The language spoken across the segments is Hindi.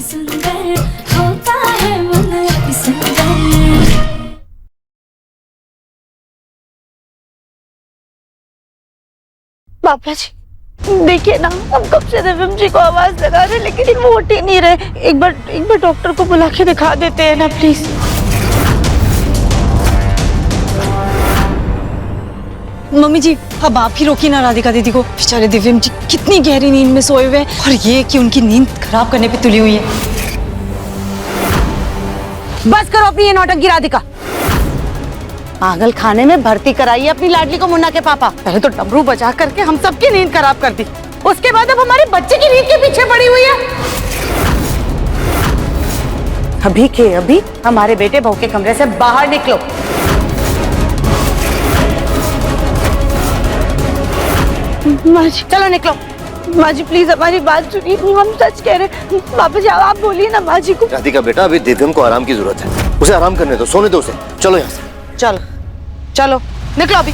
सुंदर होता है मन अति सुंदर। पापा जी देखिए ना, हम कब से दिव्यम जी को आवाज लगा रहे लेकिन वो उठ ही नहीं रहे। एक बार डॉक्टर को बुला के दिखा देते हैं ना प्लीज। मम्मी जी अब आप ही रोकी ना राधिका दीदी को। बेचारे दिव्यम जी कितनी गहरी नींद में सोए हुए हैं और ये कि उनकी नींद खराब करने पे तुली हुई है। बस करो अपनी ये नौटंकी राधिका। पागल खाने में भर्ती कराइए अपनी लाडली को मुन्ना के पापा। पहले तो डमरू बजा करके हम सबकी नींद खराब कर दी, उसके बाद अब हमारे बच्चे की नींद के पीछे पड़ी हुई है। अभी के अभी हमारे बेटे बहू के कमरे से बाहर निकलो। माँ जी चलो निकलो। माँ जी प्लीज हमारी बात सुनिए, हम सच कह रहे हैं। पापा जी आप बोलिए ना माँ जी को। राधिका बेटा अभी दिव्यम को आराम की जरूरत है, उसे आराम करने दो, सोने दो उसे। चलो यहाँ से। चलो चलो निकलो अभी।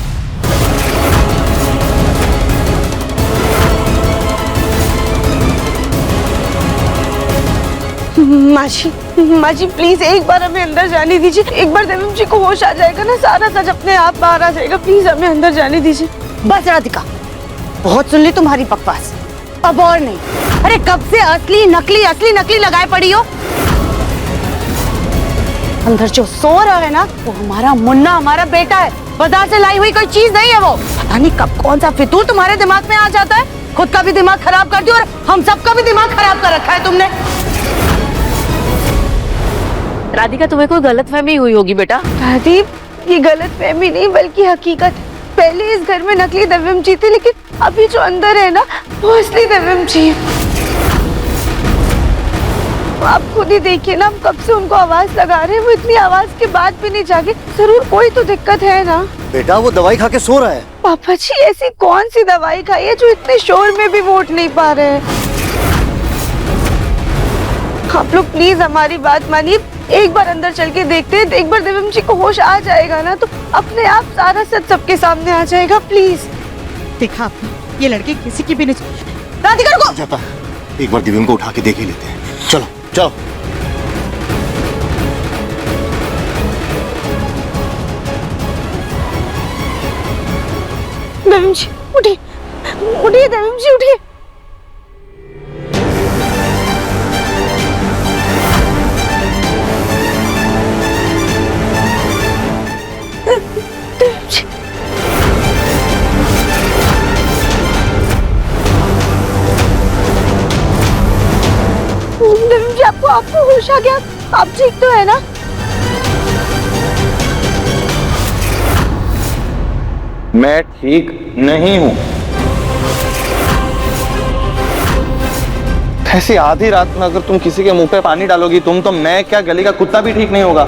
माँ जी प्लीज एक बार हमें अंदर जाने दीजिए। एक बार दिव्यम जी को होश आ जाएगा ना, सारा सच अपने आप बाहर आ जाएगा। प्लीज हमें अंदर जाने दीजिए। बस राधिका बहुत सुन ली तुम्हारी बकवास, अब और नहीं। अरे कब से असली नकली लगाए पड़ी हो। अंदर जो सो रहा है ना वो हमारा मुन्ना, हमारा बेटा है। बाजार से लाई हुई कोई चीज नहीं है वो। पता नहीं कब कौन सा फितूर तुम्हारे दिमाग में आ जाता है। खुद का भी दिमाग खराब कर दिया और हम सबका भी दिमाग खराब कर रखा है तुमने। राधिका तुम्हें कोई गलतफहमी हुई होगी बेटा। दादी ये गलतफहमी नहीं बल्कि हकीकत। पहले इस घर में नकली दिव्यम जी थी लेकिन अभी जो अंदर है ना वो असली दिव्यम जी है। आप खुद ही देखिए ना, हम कब से उनको आवाज लगा रहे हैं, वो इतनी आवाज के बाद भी नहीं जागे। जरूर कोई तो दिक्कत है ना। बेटा वो दवाई खा के सो रहा है। पापा जी ऐसी कौन सी दवाई खाई है जो इतने शोर में भी वो उठ नहीं पा रहे हैं। आप लोग प्लीज हमारी बात मानिए, एक बार अंदर चल के देखते हैं। एक बार दिव्यम जी को होश आ जाएगा ना तो अपने आप सारा सच सबके सामने आ जाएगा। प्लीज देखा आपने, ये लड़के किसी की भी नहीं। राधिका रुको। जाता है, एक बार दिव्यम को उठा के देख ही लेते हैं। चलो चलो। दिव्यम जी उठिए, उठिए दिव्यम जी उठिए। दिव्यम जी आपको होश आ गया? आप ठीक तो है ना? मैं ठीक नहीं हूँ। ऐसी आधी रात में अगर तुम किसी के मुंह पे पानी डालोगी तुम, तो मैं क्या गली का कुत्ता भी ठीक नहीं होगा।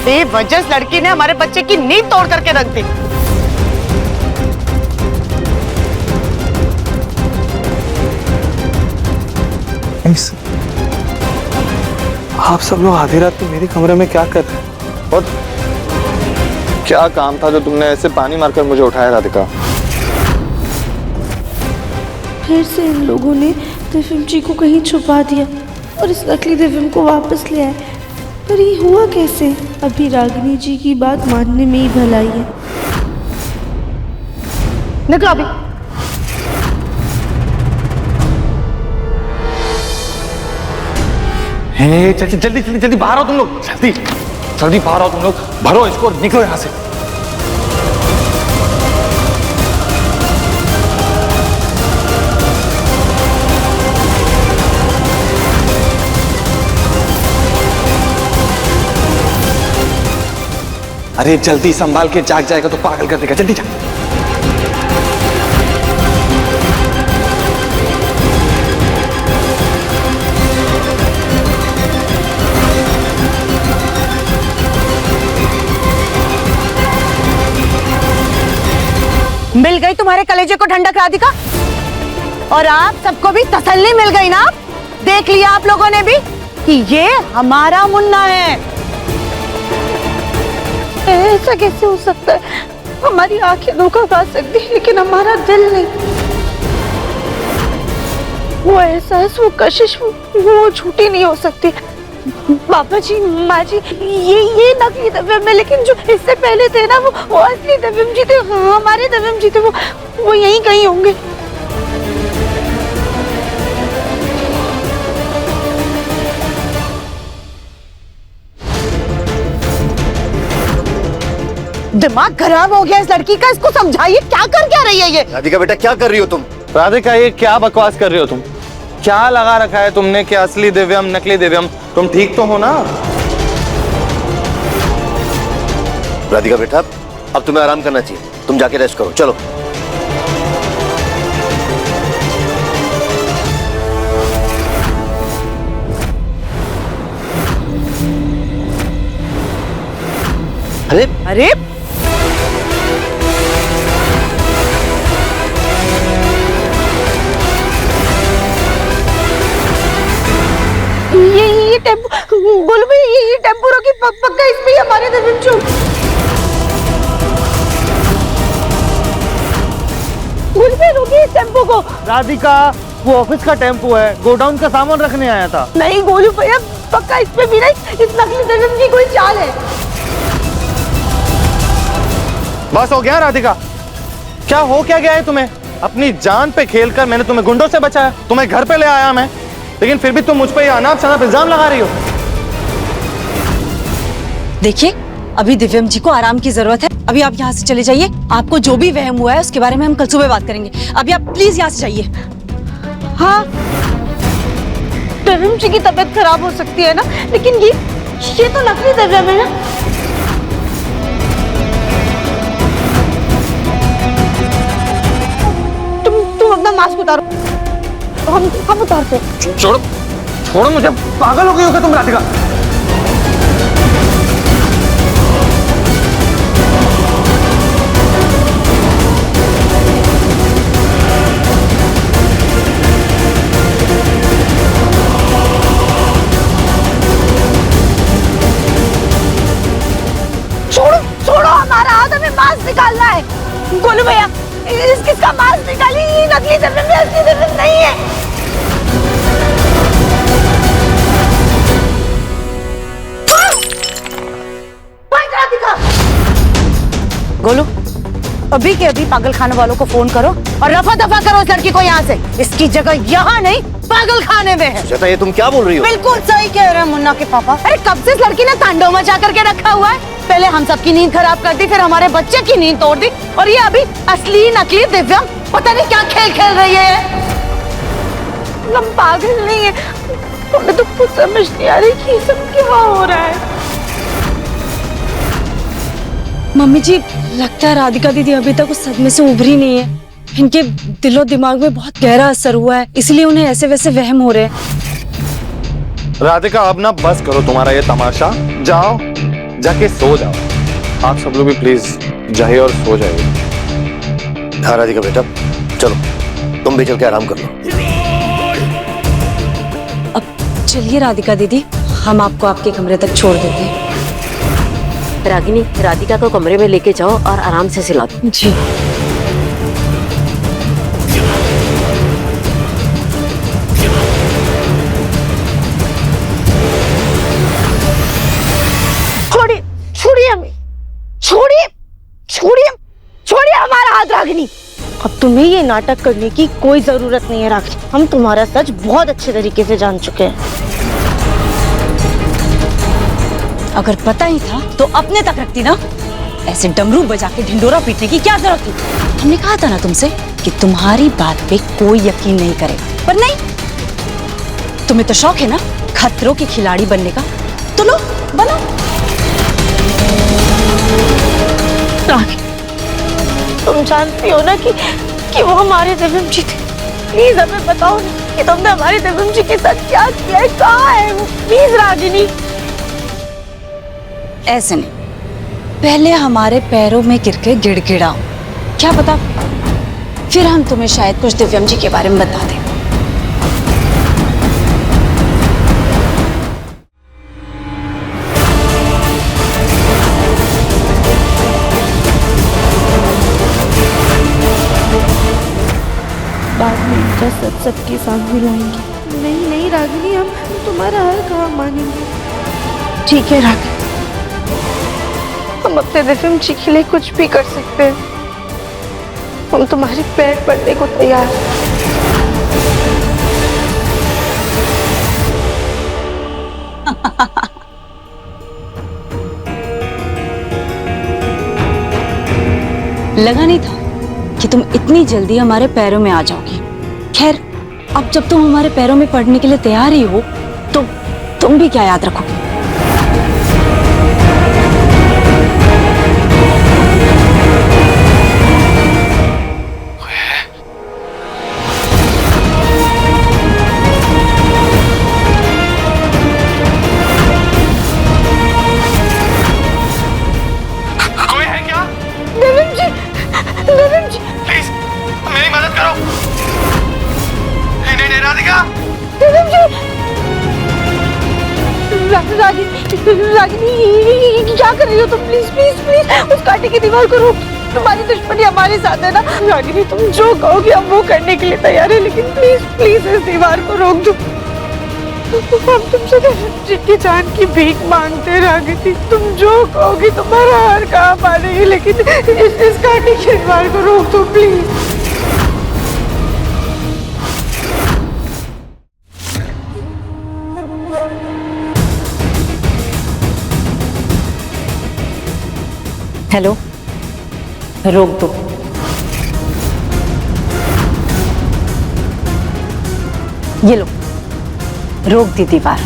बेवजह लड़की ने हमारे बच्चे की नींद तोड़ करके रख दी। आप सब लोग आधी रात में मेरे कमरे में क्या कर रहे हैं? और क्या काम था जो तुमने ऐसे पानी मारकर मुझे उठाया राधिका? फिर से इन लोगों ने दिव्यम जी को कहीं छुपा दिया और इस नकली दिव्यम को वापस ले आए। पर ये हुआ कैसे? अभी रागिनी जी की बात मानने में ही भलाई है। निकलो अभी। जल्दी जल्दी जल्दी जल्दी बाहर आओ तुम लोग, जल्दी जल्दी बाहर आओ तुम लोग। भरो इसको, निकलो यहाँ से। अरे जल्दी संभाल के, जाग जाएगा तो पागल कर देगा। जल्दी जा। मिल गई तुम्हारे कलेजे को ठंडक राधिका, और आप सबको भी तसल्ली मिल गई ना। देख लिया आप लोगों ने भी कि ये हमारा मुन्ना है। ऐसा कैसे हो सकता है? हमारी आंखें धोखा खा सकती है लेकिन हमारा दिल नहीं। वो एहसास, वो कशिश, वो झूठी नहीं हो सकती। पापा जी, माँ जी, ये नकली दिव्यम है, लेकिन जो इससे पहले थे ना, वो असली दिव्यम जी थे। हाँ, हमारे दिव्यम जी थे। वो यहीं कहीं होंगे। दिमाग खराब हो गया इस लड़की का, इसको समझाइए क्या कर क्या रही है ये। राधिका बेटा क्या कर रही हो तुम? राधिका ये क्या बकवास कर रही हो तुम? क्या लगा रखा है तुमने कि असली दिव्यम नकली दिव्यम? तुम ठीक तो हो ना? राधिका बेटा अब तुम्हें आराम करना चाहिए, तुम जाके रेस्ट करो, चलो। अरे अरे ये टेम्पो, बोलो भाई, ये टेम्पो रोकी, पक्का इसमें ही हमारे दिव्यम जी। बोलो भाई, रोकिए इस टेम्पो को। राधिका वो ऑफिस का टेम्पो है, गोडाउन का सामान रखने आया था। नहीं गोलू भैया, पक्का इसमें भी नहीं, इस नकली दिव्यम की कोई चाल है। बस हो गया राधिका, क्या हो क्या गया है तुम्हें? अपनी जान पे खेलकर मैंने तुम्हें गुंडों से बचाया, तुम्हें घर पे ले आया मैं, लेकिन फिर भी तुम मुझ पे ये अनाप शनाप इल्जाम लगा रही हो। देखिए, अभी दिव्यम जी को आराम की जरूरत है। अभी आप यहाँ से चले जाइए। आपको जो भी वहम हुआ है उसके बारे में हम कल सुबह बात करेंगे। अभी आप प्लीज यहाँ से जाइए। हाँ, दिव्यम जी की तबीयत खराब हो सकती है ना, लेकिन ये तो नकली दिव्यम है ना। तुम अपना मास्क उतारो, हम उतारते हैं। छोड़ो छोड़ो मुझे, पागल हो गई हो क्या तुम राधिका? छोड़ो हमारा हाथ, हमें मास्क निकालना है। गोलू भैया, किसका मास्क निकालिए, ये नकली दिव्यम है, असली दिव्यम नहीं है। गोलू, अभी के अभी पागल खाने वालों को फोन करो और रफा दफा करो इस लड़की को यहाँ से। इसकी जगह यहाँ नहीं, पागल खाने में है। सुजाता ये तुम क्या बोल रही हो? बिल्कुल सही कह रहे हैं मुन्ना के पापा। अरे कब से इस लड़की ने तांडव मचा करके रखा हुआ है। पहले हम सबकी नींद खराब कर दी, फिर हमारे बच्चे की नींद तोड़ दी, और ये अभी असली नकली दिव्यम पता नहीं क्या खेल खेल रही है। हम पागल नहीं है, हमें तो कुछ समझ नहीं आ रही कि ये सब क्या हो रहा है। मम्मी जी, लगता है राधिका दीदी अभी तक उस सदमे से उभरी नहीं है। इनके दिलो दिमाग में बहुत गहरा असर हुआ है, इसलिए उन्हें ऐसे वैसे वहम हो रहे हैं। राधिका अब ना बस करो तुम्हारा ये तमाशा, जाओ जाके सो जाओ। आप सब लोग भी प्लीज जाइए और सो जाइए। हाँ राधिका बेटा चलो, तुम भी चल के आराम कर लो। अब चलिए राधिका दीदी, हम आपको आपके कमरे तक छोड़ देते हैं। रागिनी, राधिका को कमरे में लेके जाओ और आराम से सिला दो। जी। छोड़िए हमें, छोड़िए छोड़िए छोड़िए हमारा हाथ रागिनी। अब तुम्हें ये नाटक करने की कोई जरूरत नहीं है रागिनी, हम तुम्हारा सच बहुत अच्छे तरीके से जान चुके हैं। अगर पता ही था तो अपने तक रखती ना, ऐसे डमरू बजा के ढिंडोरा पीटने की क्या जरूरत थी? हमने कहा था ना तुमसे कि तुम्हारी बात पे कोई यकीन नहीं करेगा, पर नहीं। तुम्हें तो शौक है ना खतरों के खिलाड़ी बनने का, तो लो बनो। तुम जानती हो ना कि वो हमारे दिव्यम जी थे। प्लीज हमें बताओ ना कि तुमने हमारे दिव्यम जी के साथ क्या किया है, कहाँ है वो? प्लीज रागिनी। ऐसे नहीं, पहले हमारे पैरों में गिर के गिड़गिड़ाओ, क्या पता फिर हम तुम्हें शायद कुछ दिव्यम जी के बारे में बता दें। बाद में का सच सबके सामने लाएंगे। नहीं नहीं रागिनी, हम तुम्हारा हर काम मानेंगे। ठीक है रागिनी, हम अपने दिव्यम जी के लिए कुछ भी कर सकते हैं। हम तुम्हारे पैर पड़ने को तैयार हैं। लगा नहीं था कि तुम इतनी जल्दी हमारे पैरों में आ जाओगी। खैर, अब जब तुम हमारे पैरों में पड़ने के लिए तैयार ही हो तो तुम भी क्या याद रखोगे? कोई है क्या? दिव्यम जी, दिव्यम जी, प्लीज मेरी मदद करो। नहीं नहीं नहीं राधिका, दिव्यम जी। रागिनी क्या कर रही हो तुम? प्लीज प्लीज प्लीज उस कांटे की दीवार को रोक। तुम्हारी दुश्मनी हमारे साथ है ना रागिनी, तुम जो कहोगे हम वो करने के लिए तैयार है, लेकिन प्लीज प्लीज इस दीवार को रोक दो। हम तुमसे जिनकी जान की भीख मांगते रागिनी, तुम जो कहोगे तुम्हारा हर काम मानेगी, लेकिन इस कांटे की दीवार को रोक दो प्लीज। हेलो, रोक दो। ये लो, रोक दी दीवार।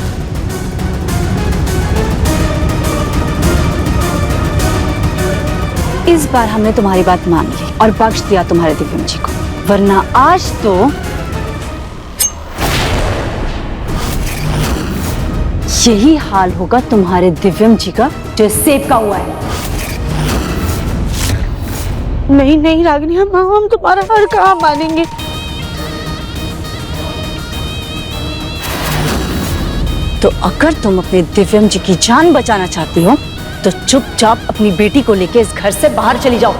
इस बार हमने तुम्हारी बात मान ली और बख्श दिया तुम्हारे दिव्यम जी को, वरना आज तो यही हाल होगा तुम्हारे दिव्यम जी का जो सेब का हुआ है। नहीं नहीं रागिनी, हम तुम्हारा हर काम मानेंगे। तो अगर तुम अपने दिव्यम जी की जान बचाना चाहती हो तो चुपचाप अपनी बेटी को लेकर इस घर से बाहर चली जाओ,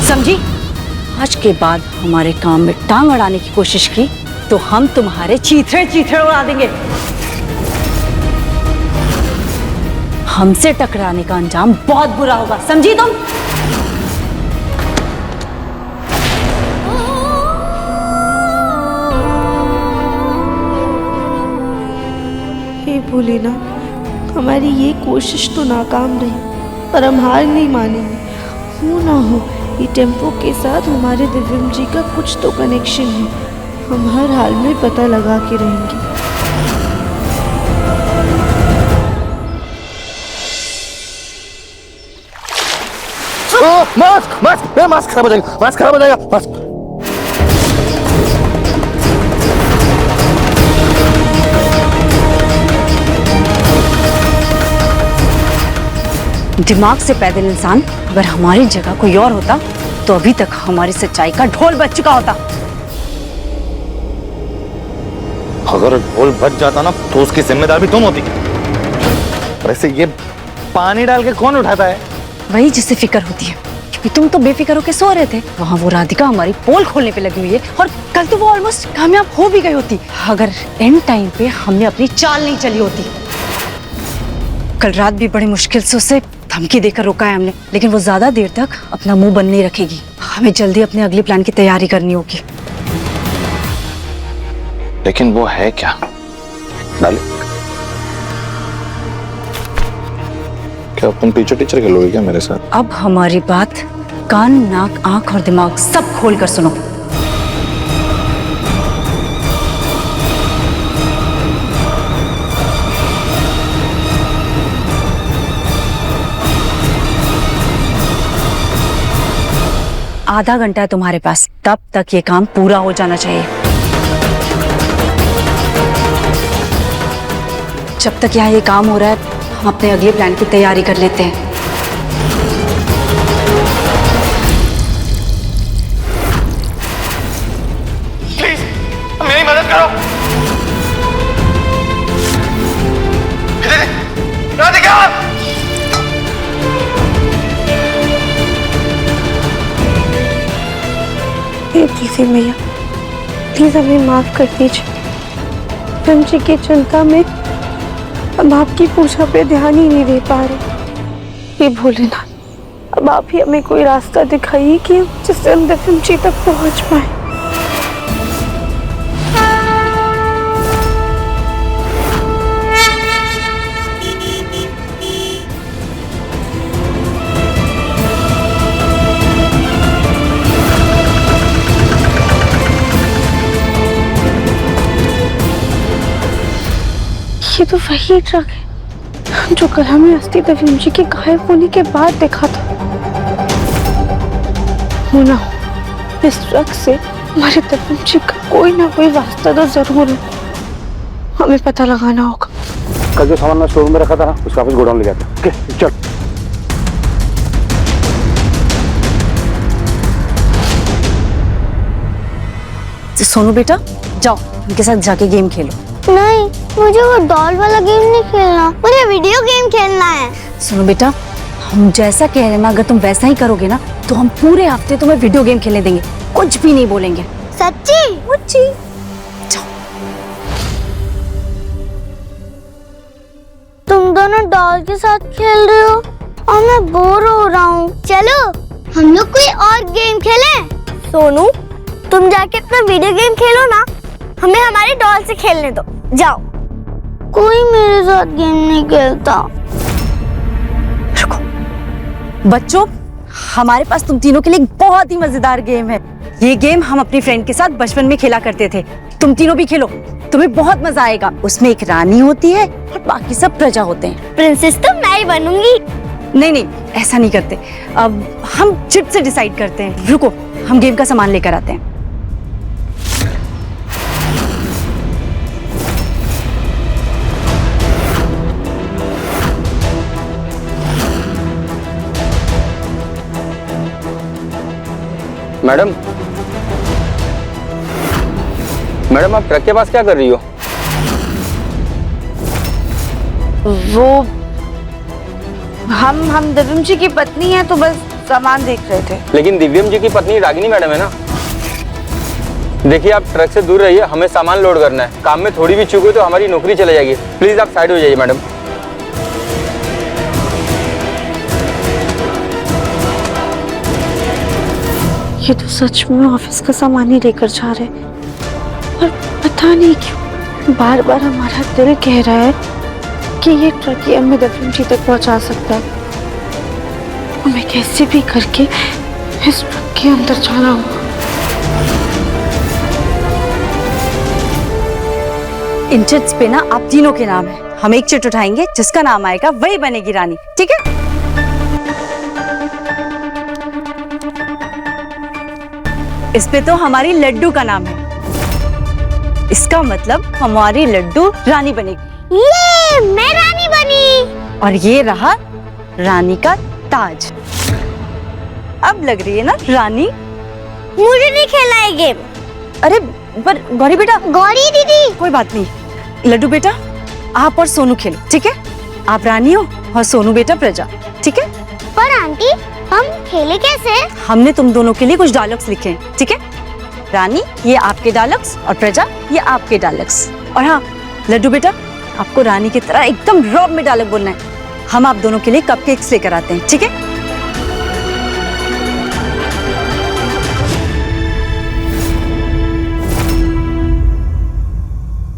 समझी? आज के बाद हमारे काम में टांग अड़ाने की कोशिश की तो हम तुम्हारे चीथड़े चीथड़े उड़ा देंगे। हमसे टकराने का अंजाम बहुत बुरा होगा, समझी तुम? हे भोलेनाथ, हमारी ये कोशिश तो नाकाम रही, पर हम हार नहीं मानेंगे। हो ना हो, ये टेम्पो के साथ हमारे दिव्यम जी का कुछ तो कनेक्शन है। हम हर हाल में पता लगा के रहेंगे। मास्क मास्क मेरा मास्क खराब हो जाएगा, मास्क खराब हो जाएगा, मास्क। दिमाग से पैदल इंसान अगर हमारी जगह कोई और होता तो अभी तक हमारी सच्चाई का ढोल बज चुका होता। अगर ढोल बज जाता ना तो उसकी जिम्मेदार भी तुम होती। वैसे ये पानी डाल के कौन उठाता है? वही जिससे फिक्र होती है, क्योंकि तुम तो बेफिक्र होकर सो रहे थे। वहाँ वो राधिका हमारी पोल खोलने पे लगी हुई है और कल तो वो ऑलमोस्ट कामयाब हो भी गई होती अगर एंड टाइम पे हमने अपनी चाल नहीं चली होती। कल रात भी बड़ी मुश्किल से उसे धमकी देकर रोका है हमने, लेकिन वो ज्यादा देर तक अपना मुंह बंद नहीं रखेगी। हमें जल्दी अपने अगले प्लान की तैयारी करनी होगी। लेकिन वो है क्या? डाले क्या तुम टीचर टीचर खेलोगे क्या मेरे साथ? अब हमारी बात कान, नाक, आंख और दिमाग सब खोल कर सुनो। आधा घंटा है तुम्हारे पास, तब तक ये काम पूरा हो जाना चाहिए। जब तक यहाँ ये काम हो रहा है हम अपने अगले प्लान की तैयारी कर लेते हैं। प्लीज मेरी मदद करो। राधिका! ये भैया प्लीज हमें माफ कर दीजिए। हम जी की चिंता में हम आपकी पूजा पे ध्यान ही नहीं दे पा रहे। ये भोलेनाथ, अब आप ही हमें कोई रास्ता दिखाइए कि जिससे हम दिव्यम जी तक पहुंच पाए। ये तो वही ट्रक है जो कल हमें अस्थि दिव्यम जी के गायब होने के बाद देखा था। होना हो इस ट्रक से हमारे दिव्यम जी का कोई ना कोई रास्ता तो जरूर है, हमें पता लगाना होगा। कल जो सामान मैं स्टोर में रखा था ना, उसका वापस गोडाउन ले जाता। ओके चल। सोनू बेटा जाओ, उनके साथ जाके गेम खेलो। नहीं, मुझे वो डॉल वाला गेम नहीं खेलना, मुझे वीडियो गेम खेलना है। सुनो बेटा, हम जैसा कह रहे हैं ना, अगर तुम वैसा ही करोगे ना तो हम पूरे हफ्ते तुम्हें वीडियो गेम खेलने देंगे, कुछ भी नहीं बोलेंगे। सच्ची? सच्ची। जाओ। तुम दोनों डॉल के साथ खेल रहे हो और मैं बोर हो रहा हूँ। चलो हम लोग कोई और गेम खेलें। सोनू, तुम जाके अपना वीडियो गेम खेलो ना, हमें हमारे डॉल से खेलने दो। जाओ। कोई मेरे साथ गेम नहीं खेलता। रुको बच्चों, हमारे पास तुम तीनों के लिए एक बहुत ही मजेदार गेम है। ये गेम हम अपनी फ्रेंड के साथ बचपन में खेला करते थे। तुम तीनों भी खेलो, तुम्हें बहुत मजा आएगा। उसमें एक रानी होती है और बाकी सब प्रजा होते हैं। प्रिंसेस तो मैं ही बनूंगी। नहीं नहीं, ऐसा नहीं करते। अब हम चिट से डिसाइड करते हैं। रुको, हम गेम का सामान लेकर आते हैं। मैडम, मैडम आप ट्रक के पास क्या कर रही हो? वो हम दिव्यम जी की पत्नी है, तो बस सामान देख रहे थे। लेकिन दिव्यम जी की पत्नी रागिनी मैडम है ना। देखिए आप ट्रक से दूर रहिए, हमें सामान लोड करना है। काम में थोड़ी भी चूक हुई तो हमारी नौकरी चले जाएगी। प्लीज आप साइड हो जाइए मैडम। ये तो सच में ऑफिस का सामान ही लेकर जा रहे हैं, और पता नहीं क्यों बार बार हमारा दिल कह रहा है कि ये ट्रक ही हमें दिव्यम जी तक पहुंचा सकता है। हमें कैसे भी करके इस ट्रक के अंदर जाना होगा। इन चिट्स पे ना आप तीनों के नाम है। हम एक चिट उठाएंगे, जिसका नाम आएगा वही बनेगी रानी, ठीक है? इस पे तो हमारी लड्डू का नाम है। इसका मतलब हमारी लड्डू रानी बनेगी। ये मैं रानी बनी। और ये रहा रानी का ताज। अब लग रही है ना रानी? मुझे नहीं खेलना है गेम। अरे पर गौरी बेटा। गौरी दीदी। कोई बात नहीं, लड्डू बेटा आप और सोनू खेलो, ठीक है? आप रानी हो और सोनू बेटा प्रजा, ठीक है? पर आंटी हम खेले कैसे? हमने तुम दोनों के लिए कुछ डायलॉग्स लिखे हैं, ठीक है? रानी ये आपके डायलॉग्स और प्रजा ये आपके डायलॉग्स। और हाँ लड्डू बेटा, आपको रानी की तरह एकदम रॉब में डायलॉग बोलना है। हम आप दोनों के लिए कपकेक्स लेकर आते हैं, ठीक है?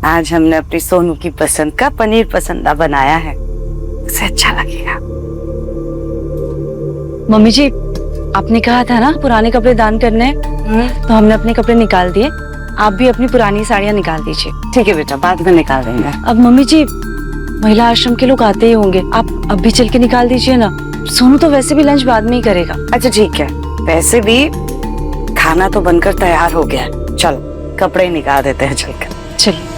आज हमने अपनी सोनू की पसंद का पनीर पसंदा बनाया है, उसे अच्छा लगेगा। मम्मी जी, आपने कहा था ना पुराने कपड़े दान करने, तो हमने अपने कपड़े निकाल दिए। आप भी अपनी पुरानी साड़ियाँ निकाल दीजिए। ठीक है बेटा, बाद में निकाल देंगे। अब मम्मी जी, महिला आश्रम के लोग आते ही होंगे, आप अब भी चल के निकाल दीजिए ना। सोनू तो वैसे भी लंच बाद में ही करेगा। अच्छा ठीक है, वैसे भी खाना तो बनकर तैयार हो गया है। चलो कपड़े निकाल देते हैं चलकर। चलिए।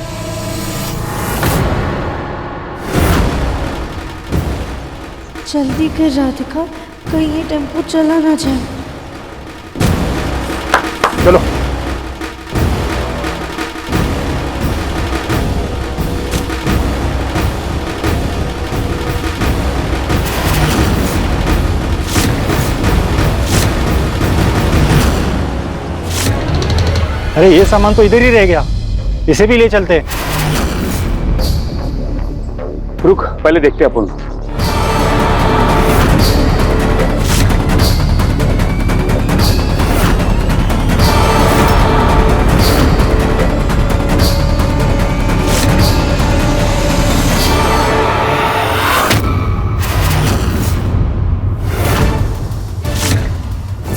जल्दी कर राधिका, कहीं ये टेम्पो चला ना जाए। चलो। अरे ये सामान तो इधर ही रह गया, इसे भी ले चलते। रुक, पहले देखते हैं अपन।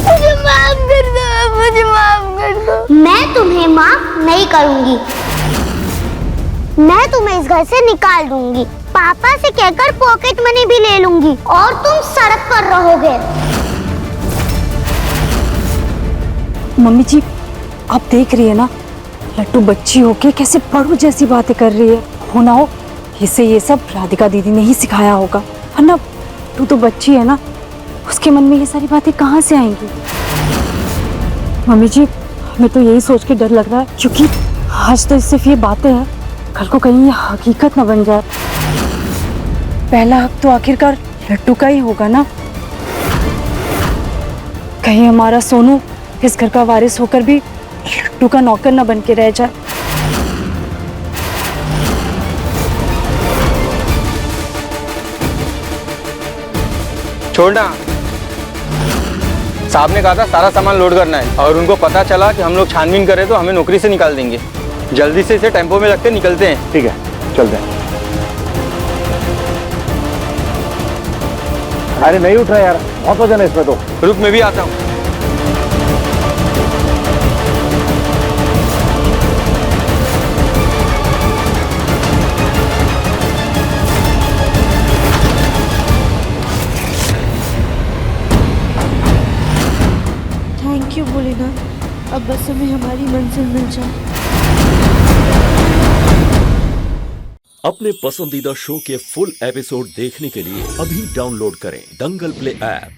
मुझे माफ कर दो, मुझे माफ कर दो। मैं तुम्हें माफ नहीं करूंगी। मैं तुम्हें इस घर से निकाल दूंगी। पापा से कहकर पॉकेट मनी भी ले लूंगी और तुम सड़क पर रहोगे। मम्मी जी, आप देख रही है ना, लट्टू बच्ची होके कैसे बड़ू जैसी बातें कर रही है। हो ना हो इसे ये सब राधिका दीदी ने ही सिखाया होगा, वरना तू तो बच्ची है ना, उसके मन में ये सारी बातें कहाँ से आएंगी। मम्मी जी, हमें तो यही सोच के डर लग रहा है, क्योंकि आज तो सिर्फ ये बातें हैं, कल को कहीं ये हकीकत ना बन जाए। पहला हक तो आखिरकार लट्टू का ही होगा ना। कहीं हमारा सोनू इस घर का वारिस होकर भी लट्टू का नौकर न बन के रह जाए। छोड़ना, साहब ने कहा था सारा सामान लोड करना है, और उनको पता चला कि हम लोग छानबीन करें तो हमें नौकरी से निकाल देंगे। जल्दी से इसे टेम्पो में रखते निकलते हैं। ठीक है, चलते हैं। अरे नहीं उठ रहा यार, बहुत वजन है इसमें तो। रुक, मैं भी आता हूँ। थैंक यू भोलेनाथ, अब बस हमें हमारी मंजिल मिल जाए। अपने पसंदीदा शो के फुल एपिसोड देखने के लिए अभी डाउनलोड करें दंगल प्ले ऐप।